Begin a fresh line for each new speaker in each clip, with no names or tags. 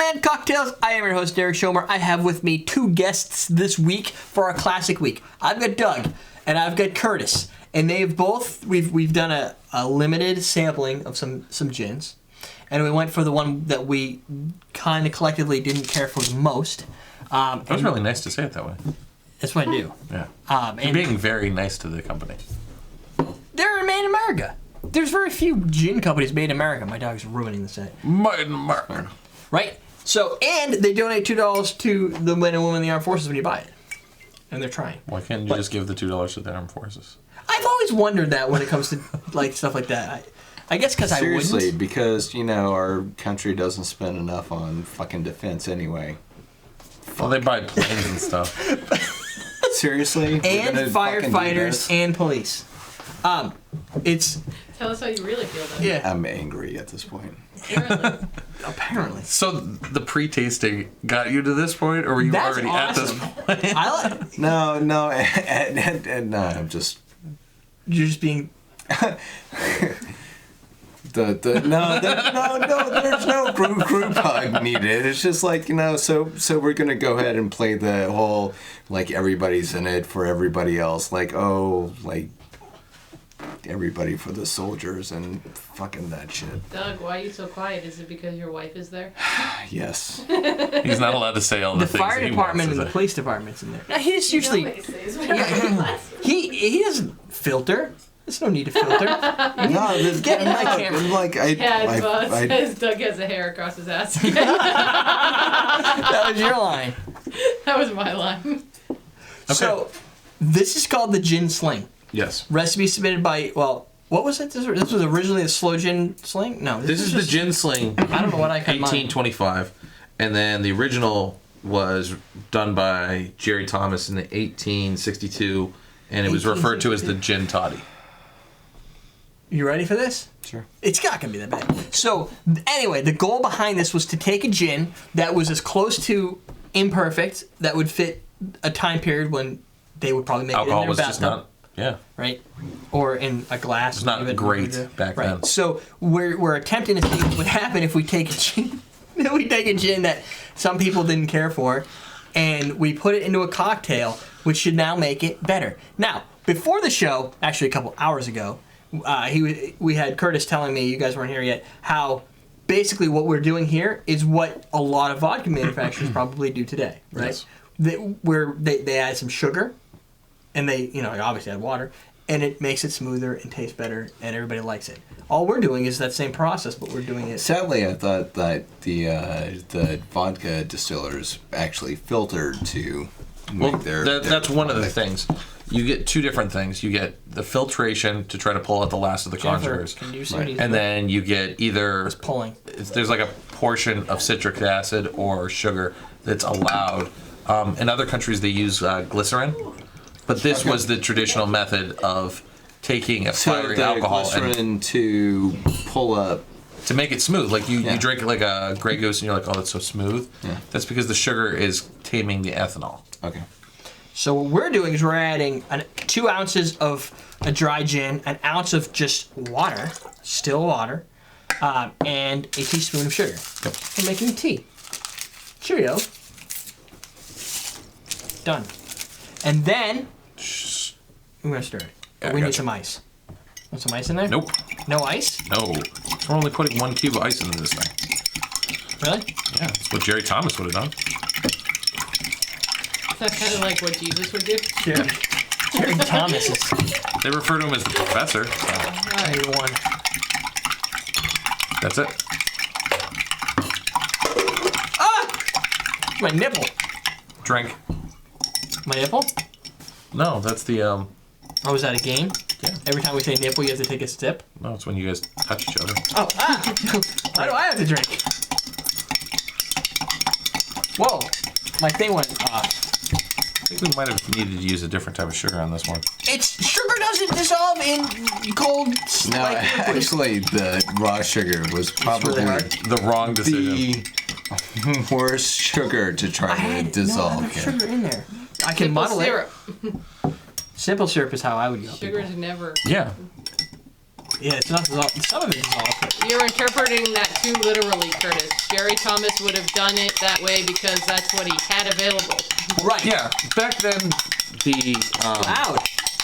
Bland Cocktails. I am your host, Derek Schomer. I have with me two guests this week for our classic week. I've got Doug and I've got Curtis, and they've both we've done a limited sampling of some gins, and we went for the one that we kind of collectively didn't care for the most.
That was really nice to say it that way.
That's what I do.
Yeah. You're being very nice to the company.
They're made in America. There's very few gin companies made in America. My dog's ruining the set.
Made in America.
Right? So, and they donate $2 to the men and women in the armed forces when you buy it. And they're trying.
Why can't you just give the $2 to the armed forces?
I've always wondered that when it comes to like stuff like that. I guess because I wouldn't.
Seriously, because, you know, our country doesn't spend enough on fucking defense anyway.
Well, they buy planes and stuff.
Seriously?
And firefighters and police. It's...
Tell us how you really feel then.
Yeah.
I'm angry at this point.
Apparently.
So the pre-tasting got you to this point, or were you
That's
already
awesome.
at this point?
No, I'm just...
You're just being...
No, there's no group hug needed. It's just like, you know, so we're going to go ahead and play the whole, like, everybody's in it for everybody else. Like, oh, like, everybody for the soldiers and fucking that shit.
Doug, why are you so quiet? Is it because your wife is there?
Yes.
He's not allowed to say all the things
fire
he
department
wants to
and the
say.
police department's in there. Now, he's usually... He doesn't filter. There's no need to filter. Get in my camera.
Like,
says Doug has a hair across his ass.
That was your line.
That was my line.
Okay.
So, this is called the Gin Sling.
Yes.
Recipe submitted by, well, what was it? This was originally a slow gin sling? No.
This is the Gin Sling.
I don't know what I had in mind.
1825. And then the original was done by Jerry Thomas in 1862, and it was referred to as the Gin Toddy.
You ready for this?
Sure.
It's not going to be that bad. So, anyway, the goal behind this was to take a gin that was as close to imperfect, that would fit a time period when they would probably make
Alcohol
it in their
was just
bathtub.
not,
Right? Or in a glass.
It's not great back then.
So, we're attempting to see what would happen if we take a gin, that some people didn't care for, and we put it into a cocktail, which should now make it better. Now, before the show, actually a couple hours ago, we had Curtis telling me, you guys weren't here yet, how basically what we're doing here is what a lot of vodka manufacturers probably do today, right?
Yes.
They add some sugar, and they, obviously add water, and it makes it smoother and tastes better, and everybody likes it. All we're doing is that same process, but we're doing it.
Sadly, I thought that the vodka distillers actually filtered to make
that's one of the things. You get two different things. You get the filtration to try to pull out the last of the conjurers. And then you get either...
It's pulling.
There's like a portion of citric acid or sugar that's allowed. In other countries, they use glycerin. But this was the traditional method of taking a fiery alcohol
and to pull up...
To make it smooth. Like you drink like a Grey Goose and you're like, oh, that's so smooth. Yeah. That's because the sugar is taming the ethanol.
Okay.
So what we're doing is we're adding 2 ounces of a dry gin, 1 ounce of just water, still water, and a teaspoon of sugar.
Yep.
We're making tea. Cheerio. Done. And then we're gonna stir it.
Yeah,
we need some ice. Want some ice in there?
Nope.
No ice?
No. We're only putting 1 cube of ice into this thing.
Really?
Yeah, that's what Jerry Thomas would have done.
That's kind of like what Jesus would do.
Jerry Thomas is...
They refer to him as the professor. So.
Everyone.
That's it.
Ah! My nipple.
Drink.
My nipple?
No, that's the...
Oh, is that a game?
Yeah.
Every time we say nipple, you have to take a sip?
No, it's when you guys touch each other.
Oh, why do I have to drink? Whoa, my thing went off.
I think we might have needed to use a different type of sugar on this one.
Sugar doesn't dissolve in cold.
No, actually, the raw sugar was probably
the wrong decision.
The worst sugar to try to dissolve.
No, I have sugar in there. I can muddle
syrup.
Simple syrup is how I would go.
Sugar's never.
Yeah.
Yeah, it's not all. Some of it is all.
You're interpreting that too literally, Curtis. Jerry Thomas would have done it that way because that's what he had available.
Right.
Yeah, back then, the...
Loud.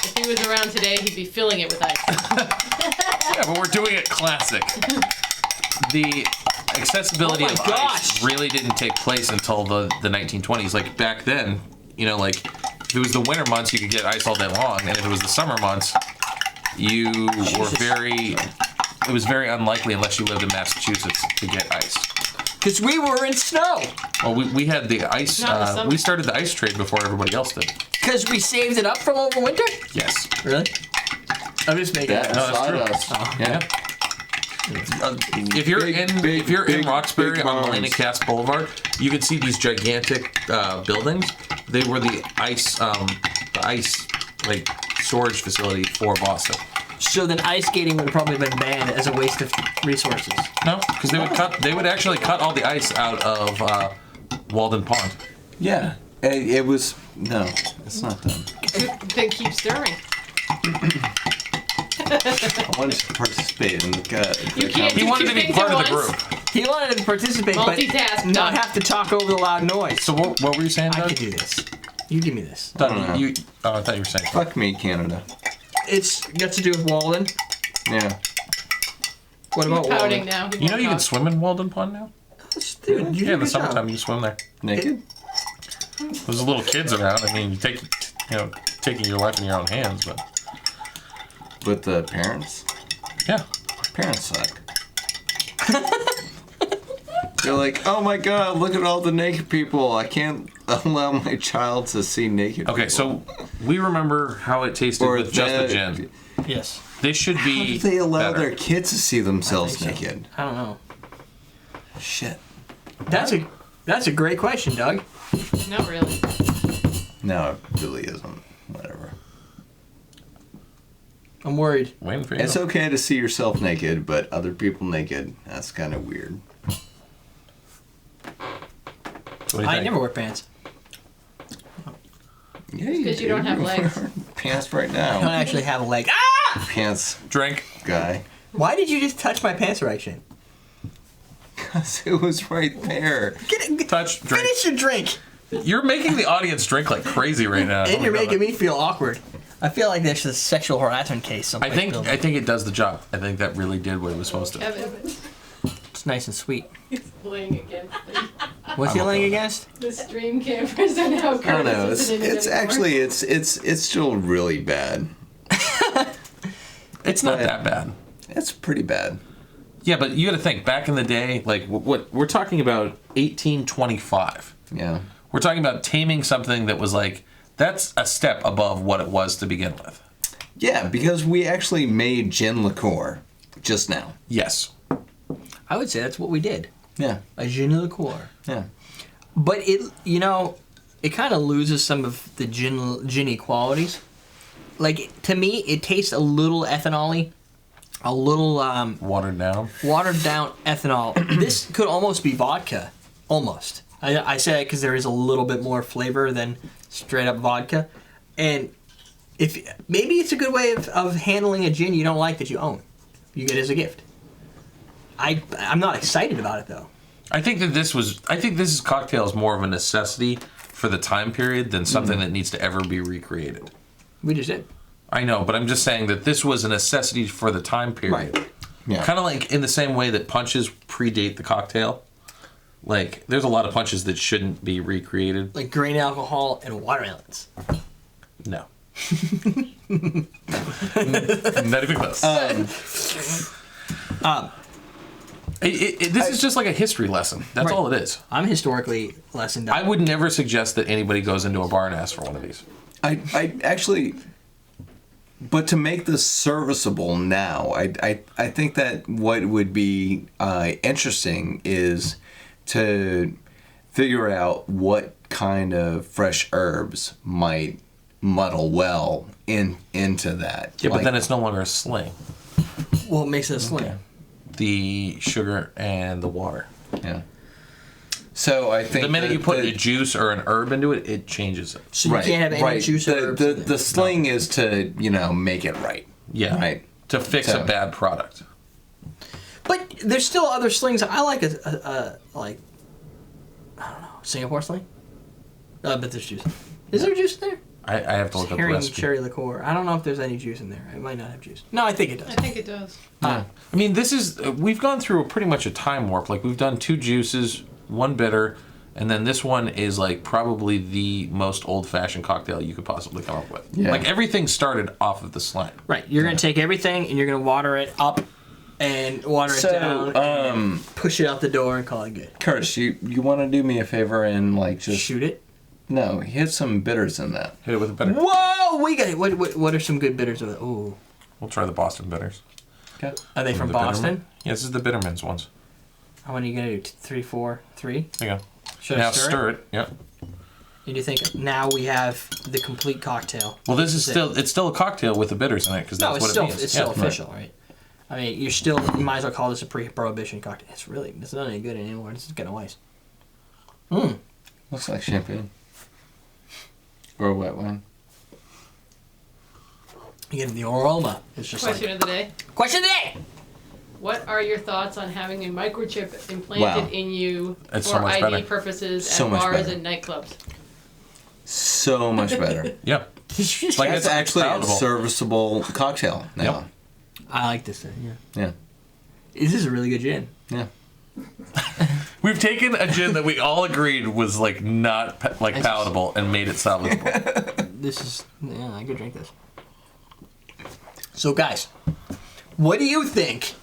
If he was around today, he'd be filling it with ice.
Yeah, but we're doing it classic. The accessibility
Oh my
of
gosh.
ice really didn't take place until the 1920s. Like, back then, you know, like, if it was the winter months, you could get ice all day long, and if it was the summer months, you were very... It was very unlikely, unless you lived in Massachusetts, to get ice.
Because we were in snow.
Well, we had the ice...
Not in the summer.
we started the ice trade before everybody else did.
Because we saved it up for over winter?
Yes.
Really? I'm just making
Yeah,
it.
No, that's true.
sawdust.
Yeah. If you're in Roxbury
big
on
barns.
Melina Cass Boulevard, you can see these gigantic buildings. They were the ice like storage facility for Boston.
So then ice skating would have probably been banned as a waste of resources.
No, because they would actually cut all the ice out of Walden Pond.
Yeah. It was... No, it's not done.
Then keep stirring.
I wanted to participate in the...
You can't
He
do
wanted
two
to be
things
part
at
of the
once.
group.
He wanted to participate,
Multitask,
but not
done.
have to talk over the loud noise.
So what were you saying,
I
Doug?
can do this. You give me this.
I don't know.
I thought you were saying.
Fuck me, Canada.
It's got to do with Walden.
Yeah.
What
He's
about
pouting
Walden?
now. He
You know
won't
you can
talk.
swim in Walden Pond now?
Dude, you
Yeah, in
did
the
a good
summertime
job.
you swim there.
Naked?
There's little kids around. I mean, taking your life in your own hands, but
With the parents?
yeah.
Parents suck. They're like, oh my god, look at all the naked people. I can't allow my child to see naked
Okay,
people.
so we remember how it tasted
Or
with just the
the-
gin.
Yes.
This should
How
be
do they allow
better.
their kids to see themselves
I think so.
naked?
I don't know.
Shit.
That's a great question, Doug.
Not really.
No, it really isn't. Whatever.
I'm worried.
Waiting for you.
It's okay to see yourself naked, but other people naked, that's kind of weird.
What do you
I
think?
never wear pants.
Yeah,
'cause you don't have legs.
Pants right
I don't
now.
actually have a leg. Ah!
Pants
Drink.
guy.
Why did you just touch my pants erection?
Because it was right there.
Get it.
Touch. Drink.
Finish your drink.
You're making the audience drink like crazy right now.
And you're making me feel awkward. I feel like there's a sexual harassment case.
I think it does the job. I think that really did what it was supposed to.
Evan,
it's nice and sweet.
he's laying against
What's he laying against?
the stream cameras and how
I don't know.
Curtis isn't in it
It's
anymore.
actually it's still really bad.
It's not that bad.
It's pretty bad.
Yeah, but you got to think back in the day. Like what we're talking about, 1825.
Yeah.
We're talking about taming something that was like that's a step above what it was to begin with.
Yeah, because we actually made gin liqueur just now.
Yes.
I would say that's what we did.
Yeah.
A gin liqueur.
Yeah.
But it kind of loses some of the ginny qualities. Like, to me, it tastes a little ethanol-y. A little
Watered down.
watered down ethanol. This could almost be vodka. Almost. I say that because there is a little bit more flavor than straight up vodka. And if maybe it's a good way of handling a gin you don't like that you own. You get it as a gift. I'm not excited about it though.
I think this cocktail is more of a necessity for the time period than something that needs to ever be recreated.
We just did.
I know, but I'm just saying that this was a necessity for the time period.
Right.
Yeah.
Kind of like in the same way that punches predate the cocktail. Like, there's a lot of punches that shouldn't be recreated.
Like grain alcohol and watermelons.
No. Not even close. This is just like a history lesson. That's
Right.
all it is.
I'm historically lessoned up.
I would never suggest that anybody goes into a bar and asks for one of these.
I actually, but to make this serviceable now, I think that what would be interesting is to figure out what kind of fresh herbs might muddle well into that.
Yeah, but then it's no longer a sling.
Well, it makes it a sling.
Okay.
The sugar and the water.
Yeah. So I think
The minute
that
you put a juice or an herb into it, it changes it.
So you can't have any juice or herbs in
The
it.
sling is to make it right.
Yeah.
Right.
to fix a bad product.
But there's still other slings. I like like, I don't know, Singapore sling? But there's juice. Is there juice in there?
I have to look up the
Herring
recipe.
cherry liqueur. I don't know if there's any juice in there. It might not have juice. No, I think it does.
I think it does.
I mean, this is we've gone through pretty much a time warp. Like we've done 2 juices, 1 bitter, and then this one is like probably the most old-fashioned cocktail you could possibly come up with.
Yeah.
Like everything started off of the slang.
Right. You're going to take everything and you're going to water it up and water it down and push it out the door and call it good.
Curtis, you want to do me a favor and like just
Shoot it.
No, hit some bitters in that.
Hit it with a bitter.
Whoa! We got it. What are some good bitters of it? Ooh.
We'll try the Boston bitters.
Okay.
Are they from
The
Boston?
Bitterman. Yeah, this is the Bitterman's ones.
How many are you going to do? 3, 4, 3?
There you go.
Should
Now
I stir it?
Yep.
And you think now we have the complete cocktail?
Well, this is it's still a cocktail with the bitters in it because that's
No, it's
what
still
it means.
it's still
Yeah.
official, right? I mean, you might as well call this a pre-prohibition cocktail. It's not any good anymore. It's just getting ice.
Looks like champagne. Or white wine.
You get the aroma. It's just
Question of the day.
Question of the day.
What are your thoughts on having a microchip implanted in you
It's
for
so much
ID
better.
purposes
So
at
much
bars
better.
and nightclubs?
So much better.
Yeah. Like
That's
it's
actually a
palatable.
serviceable cocktail now.
Yep.
I like this thing. Yeah.
Yeah.
This is a really good gin.
Yeah.
We've taken a gin that we all agreed was like not palatable and made it salvageable.
This is I could drink this. So guys, what do you think?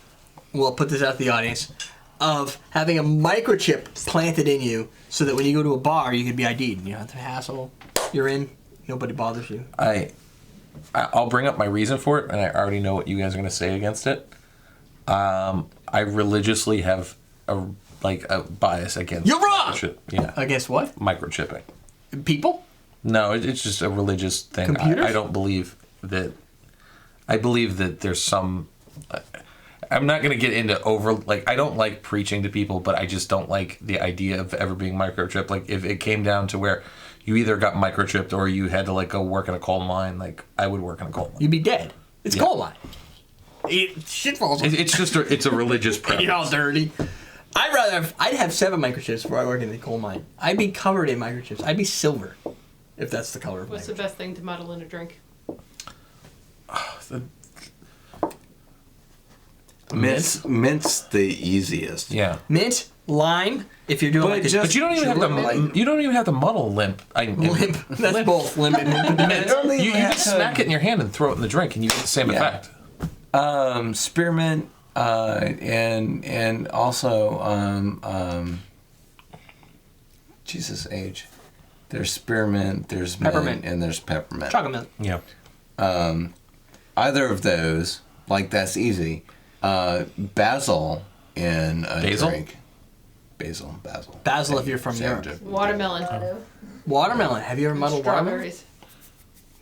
We'll put this out to the audience of having a microchip planted in you so that when you go to a bar you could be ID'd. You don't have to hassle. You're in. Nobody bothers you.
I'll bring up my reason for it, and I already know what you guys are going to say against it. I religiously have a bias against.
You're wrong.
Yeah.
Against what?
Microchipping.
People?
No, it's just a religious thing.
Computers?
I don't believe that. I believe that there's some. I'm not going to get into I don't like preaching to people, but I just don't like the idea of ever being microchipped. Like, if it came down to where you either got microchipped or you had to, go work in a coal mine, I would work in a coal mine.
You'd be dead. It's coal mine. Shit falls off.
It's just it's a religious preference.
You're all dirty. I'd have 7 microchips before I work in the coal mine. I'd be covered in microchips. I'd be silver, if that's the color of
What's
microchip.
the best thing to muddle in a drink?
Mint's the easiest.
Yeah.
Mint, lime. If you're doing
But
like a
just-
But you don't even have to. You don't even have to muddle limp.
limp. That's both limp and mint.
don't
You
even have
just
to-
smack it in your hand and throw it in the drink, and you get the same
Yeah.
effect.
Spearmint, and also Jesus age. There's spearmint, there's
Peppermint.
mint, and there's peppermint.
Chocolate mint.
Yeah.
Either of those, that's easy. Basil in a
Basil?
drink. Basil.
Basil if you're from
Sandwich.
Europe.
Watermelon.
Watermelon. Have you ever muddled watermelon?
Strawberries.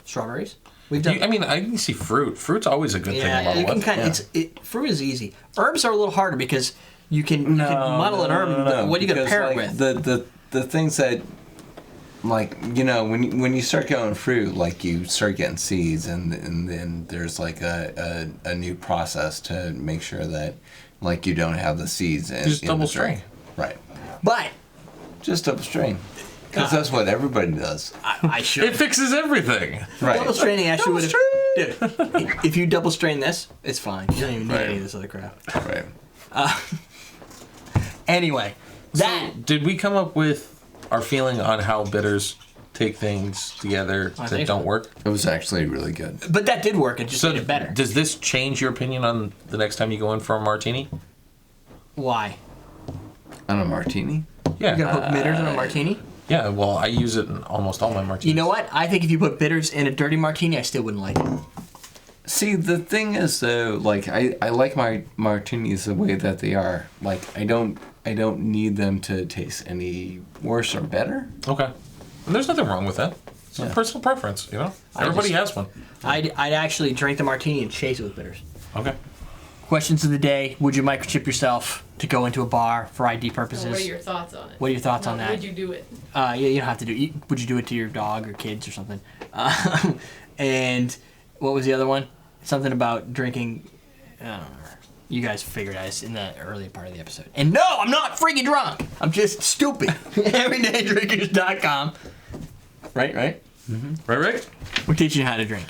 Strawberries. We've done.
I can see fruit. Fruit's always a good thing to
Yeah,
muddle
you can
with.
kind of. Fruit is easy. Herbs are a little harder because you can muddle an herb. But what are you gonna
because,
pair it with?
The things that, when you start going fruit, you start getting seeds, and then there's a new process to make sure that you don't have the seeds in.
Just
in
double
the drink.
strain.
Right.
But
Just double strain. Because that's what everybody does.
I should.
It fixes everything.
Right.
Double straining actually would have. Dude, if you double strain this, it's fine. You don't even need any of this other crap.
Right.
Anyway, that
Did we come up with our feeling on how bitters take things together
I
that
think
don't
so.
work?
It was actually really good.
but that did work. It just
So
made it better.
does this change your opinion on the next time you go in for a martini?
Why?
On a martini?
Yeah.
You're gonna put bitters in a martini?
Yeah, well, I use it in almost all my martinis.
You know what? I think if you put bitters in a dirty martini, I still wouldn't like it.
See, the thing is though, I like my martinis the way that they are. I don't need them to taste any worse or better.
Okay. And there's nothing wrong with that. It's a
Yeah.
personal preference, Everybody has one.
I'd actually drink the martini and chase it with bitters.
Okay.
Questions of the day. Would you microchip yourself to go into a bar for ID purposes?
So what are your thoughts on it?
What are your thoughts on that?
Would you do it?
Yeah, you don't have to do it. Would you do it to your dog or kids or something? And what was the other one? something about drinking. I don't remember. You guys figured out in the early part of the episode. And no, I'm not freaking drunk. I'm just stupid. Everydaydrinkers.com. Right?
Right?
We're teaching you how to drink.